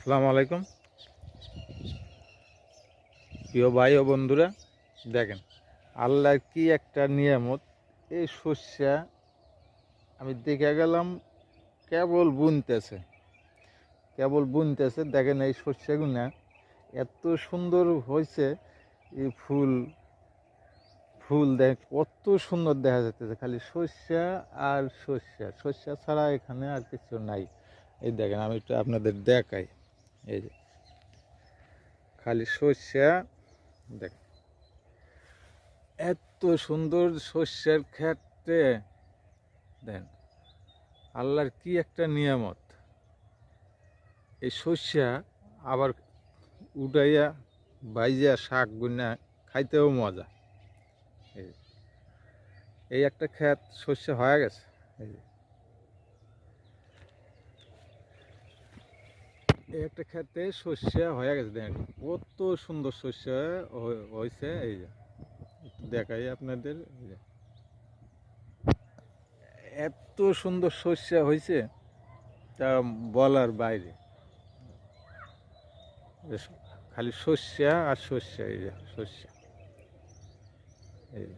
আসসালামু আলাইকুম প্রিয় ভাই ও বন্ধুরা, দেখেন আল্লাহর কি একটা নিয়ামত। এই শস্যা আমি দেখে গেলাম কেবল বুনতেছে দেখেন এই শস্যগুনা এত সুন্দর হয়েছে। এই ফুল ফুল দেখ কত সুন্দর দেখা যাচ্ছে, খালি শস্যা আর শস্যা ছাড়া এখানে আর কিছু নাই। এই দেখেন আমি একটু আপনাদের দেখাই, এই যে খালি শস্যা। দেখেন এত সুন্দর শস্যের ক্ষেত্রে দেন আল্লাহর কি একটা নিয়ামত। এই শস্যা আবার উঠাইয়া বাইজা শাক গুনা খাইতেও মজা। এই এই একটা ক্ষেত শস্য হয়ে গেছে। এই যে এই একটা ক্ষেতে শস্য হয়ে গেছে, দেখেন কত সুন্দর শস্য হয়েছে। এই যে একটু দেখাই আপনাদের, এই যে এত সুন্দর শস্য হয়েছে তা বলার বাইরে। খালি শস্য আর শস্য, এই যে শস্য, এই যে